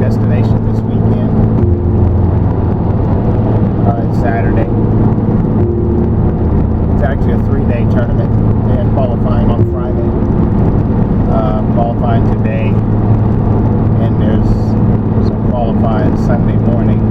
destination this weekend. It's Saturday. It's actually a 3-day tournament. They had qualifying on Friday, qualifying today, and there's some qualifying Sunday morning,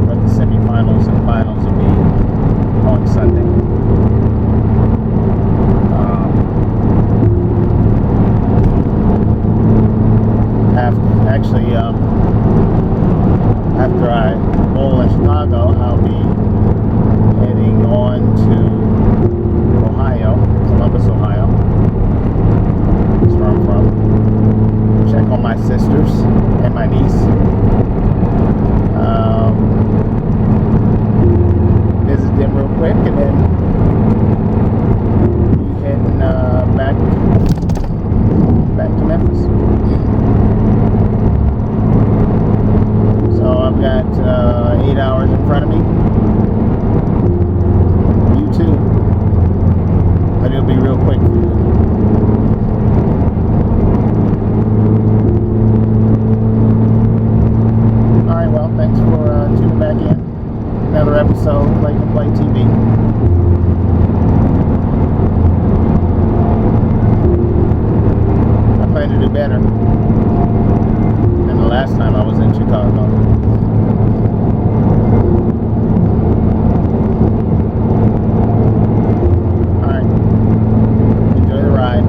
but the semifinals and finals will be on Sunday. After I bowl in Chicago, I'll be heading on to Ohio, Columbus, Ohio. That's where I'm from. Check on my sisters and my niece. Visit them real quick, and then be heading back to Memphis. So I've got 8 hours in front of me. You too. But it'll be real quick for you. Alright, well, thanks for tuning back in. Another episode of Play and Play TV. I plan to do better than the last time I was in Chicago. Alright. Enjoy the ride.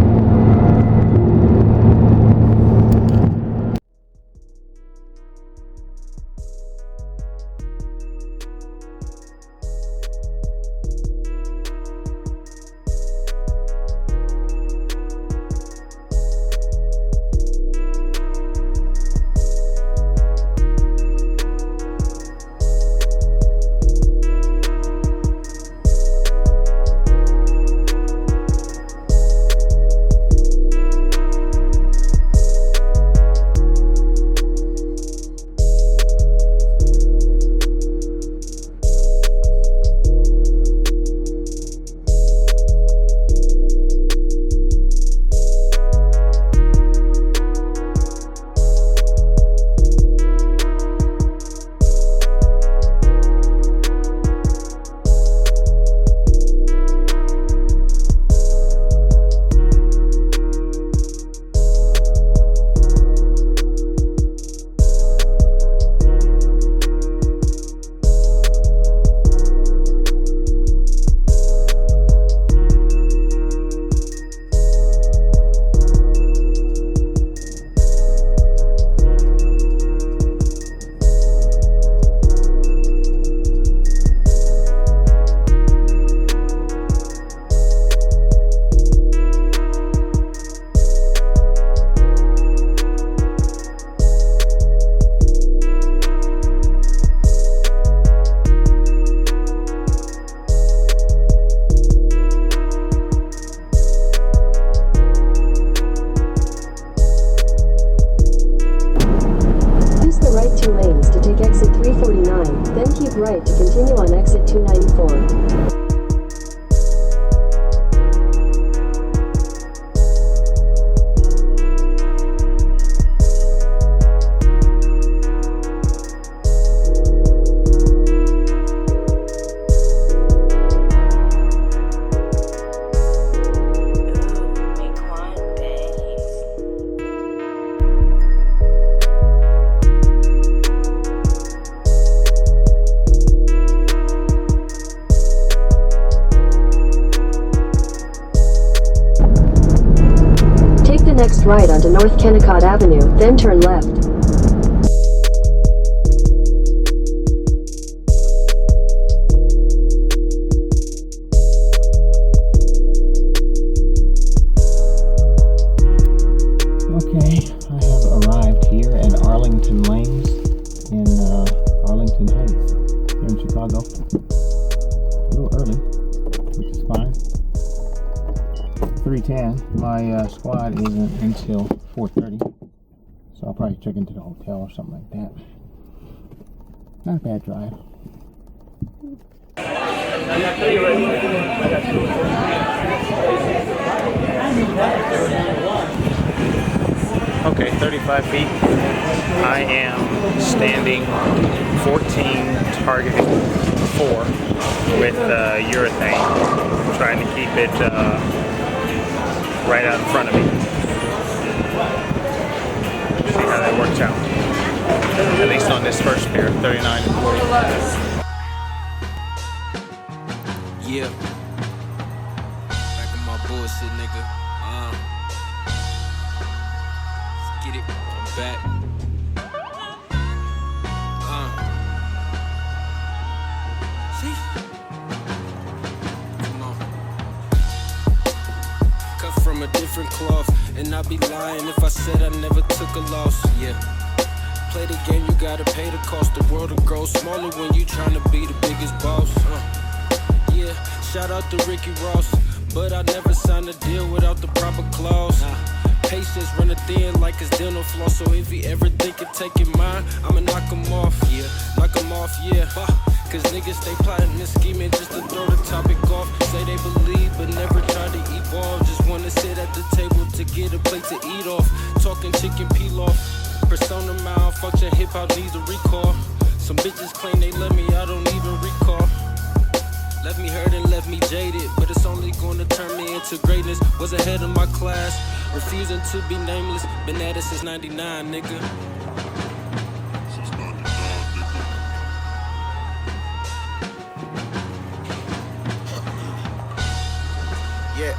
Right to continue on exit 294. Next right onto North Kennecott Avenue, then turn left. Okay, I have arrived here at Arlington Lanes in Arlington Heights here in Chicago. A little early, which is fine. 3:10. My squad isn't until 4:30, so I'll probably check into the hotel or something like that. Not a bad drive. Okay, 35 feet. I am standing 14, targeting 4 with urethane, trying to keep it right out in front of me. See how that works out. At least on this first pair, 39 and 40. Yeah. Back in my bullshit, nigga. Let's get it. I'm back. See? Come on. Cut from a different cloth, and I'd be lying if I said I never took a loss. Yeah. Play the game, you gotta pay the cost. The world will grow smaller when you tryna be the biggest boss. Yeah, shout out to Ricky Ross, but I never signed a deal without the proper clause. Patience running thin like it's dental floss, so if he ever think of taking mine, I'ma knock him off. Yeah, knock him off, yeah. Cause niggas stay plotting and scheming just to throw the topic off. Say they believe, but never try to evolve. Just wanna sit at the table to get a plate to eat off. Talking chicken pilaf. Persona malfunction, hip hop needs a recall. Some bitches claim they love me, I don't even recall. Left me hurt and left me jaded, but it's only gonna turn me into greatness. Was ahead of my class, refusing to be nameless. Been at it since 99, nigga. Yeah.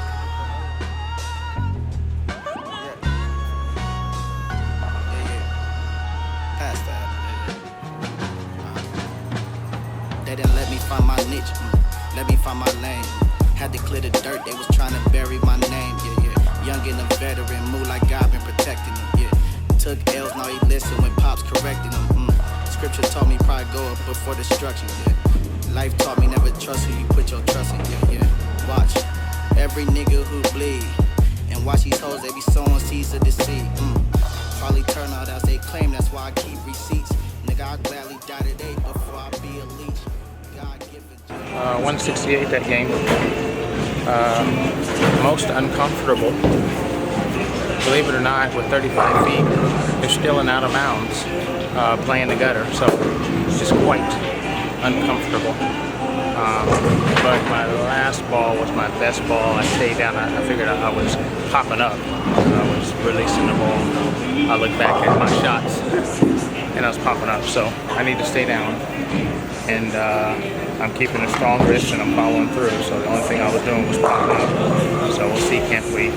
They didn't let me find my niche, let me find my lane. Had to clear the dirt, they was trying to bury my name, yeah. Young and a veteran, move like God been protecting him, yeah. Took L's, now he listen when Pop's correcting him, Scripture told me pride go up before destruction, yeah. Life taught me never trust who you put your trust in, yeah. Watch, every nigga who bleed, and watch these hoes, they be sowing seeds of deceit, Probably turn out as they claim, that's why I keep receipts. Nigga, I'd gladly die today before I be a leech. 168 that game. Most uncomfortable. Believe it or not, with 35 feet, they're still in out of bounds playing the gutter, so it's quite uncomfortable. But my last ball was my best ball. I stayed down. I figured I was popping up. I was releasing the ball. I looked back at my shots and I was popping up, so I need to stay down. And I'm keeping a strong wrist and I'm following through, so the only thing I was doing was popping up. So we'll see, can't we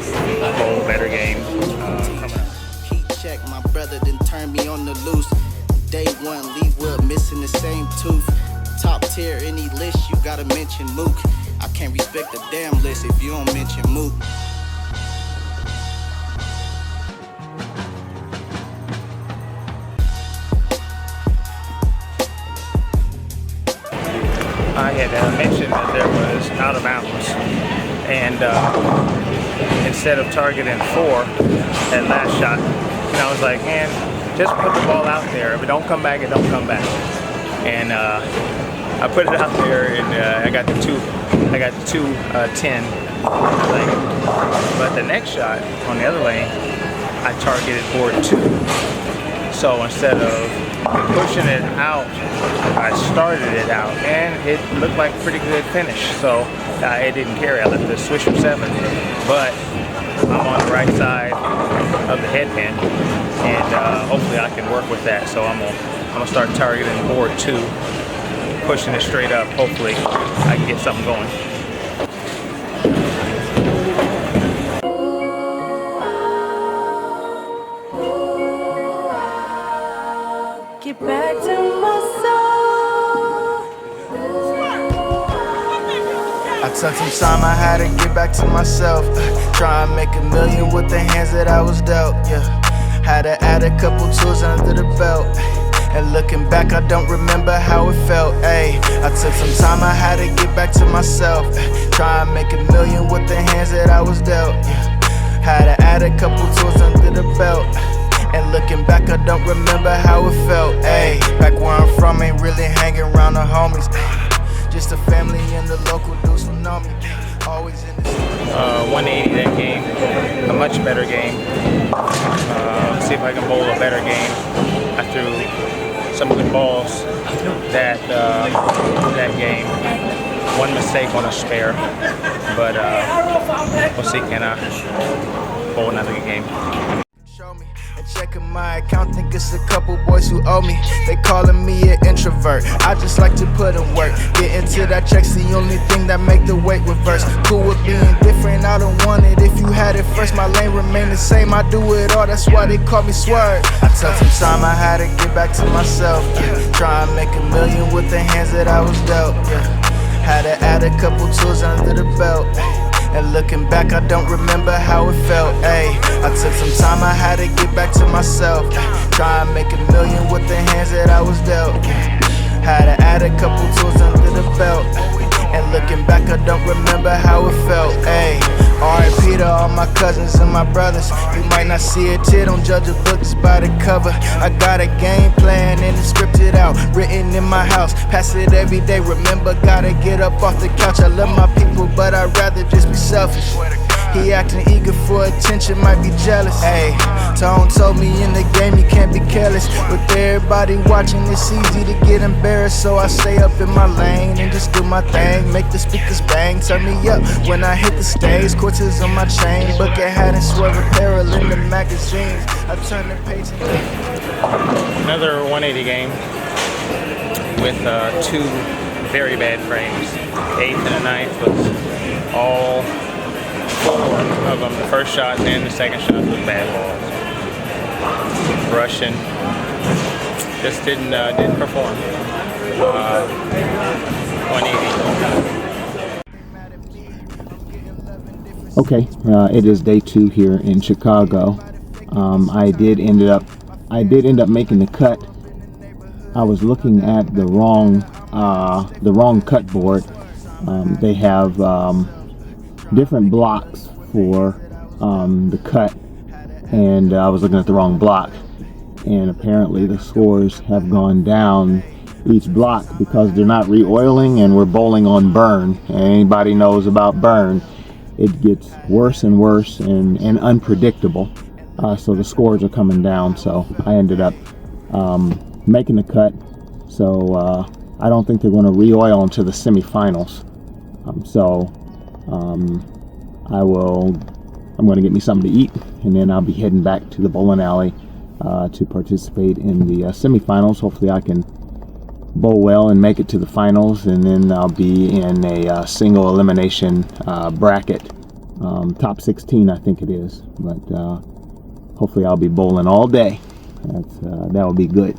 bowl a better game coming up. Keep check, my brother didn't turn me on the loose. Day one, Leewood missing the same tooth. Top tier, any list, you gotta mention Mook. I can't respect the damn list if you don't mention Mook. I had mentioned that there was out of bounds, and instead of targeting 4 that last shot, I was like, man, just put the ball out there. If it don't come back, it don't come back. And I put it out there, and I got the 210 lane. But the next shot on the other lane, I targeted board 2. So instead of pushing it out, I started it out, and it looked like a pretty good finish. So it didn't carry. I left the Swisher 7, but I'm on the right side of the head pin, and hopefully I can work with that. So I'm gonna start targeting board 2, pushing it straight up. Hopefully I can get something going. Get back to my soul. I took some time, I had to get back to myself. Try and make $1 million with the hands that I was dealt, yeah. Had to add a couple tools under the belt. And looking back, I don't remember how it felt, ayy. I took some time, I had to get back to myself. Try and make $1 million with the hands that I was dealt, yeah. Had to add a couple tools under the belt. And looking back, I don't remember how it felt, ayy. Back where I'm from, ain't really hanging around the homies. Just a family and the local dudes who know me. Always in the 180 that game, a much better game. See if I can bowl a better game. I threw some good balls that game. One mistake on a spare, but we'll see, can I bowl another good game. Show me and checking my account, think it's a couple boys who owe me. They calling me an introvert. I just like to put in work. Get into that check's the only thing that make the weight reverse. Cool with being different, I don't want it if you had it first. My lane remain the same, I do it all, that's why they call me Swerve. I took some time, I had to get back to myself. Try and make $1 million with the hands that I was dealt. Had to add a couple tools under the belt. And looking back, I don't remember how it felt. Ayy, I took some time, I had to get back to myself. Try and make $1 million with the hands that I was dealt. Had to add a couple tools under the belt. And looking back, I don't remember how it felt. Ayy, R.I.P. to all my cousins and my brothers. You might not see a tit, don't judge a book just by the cover. I got a game plan and it's scripted out, written in my house. Pass it every day, remember, gotta get up off the couch. I love my people, but I'd rather just be selfish. He acting eager for attention, might be jealous. Ayy, Tone told me in the game you can't be careless. With everybody watching, it's easy to get embarrassed. So I stay up in my lane and just do my thing. Make the speakers bang, turn me up when I hit the stage. Quarters on my chain, bucket hat and Swerve apparel in the magazines. I turn the page and Another 180 game with two very bad frames. 8th and the 9th was all 4 of them. The first shot and the second shot was bad balls. Russian just didn't perform. 180. Okay, it is day 2 here in Chicago. I did end up making the cut. I was looking at the wrong cut board. They have different blocks for the cut, and I was looking at the wrong block, and apparently the scores have gone down each block because they're not re-oiling and we're bowling on burn. And anybody knows about burn, it gets worse and worse and unpredictable, so the scores are coming down. So I ended up making the cut, so I don't think they're going to re-oil until the semifinals. I'm going to get me something to eat, and then I'll be heading back to the bowling alley to participate in the semifinals. Hopefully I can bowl well and make it to the finals, and then I'll be in a single elimination bracket, top 16 I think it is, but hopefully I'll be bowling all day. That will be good.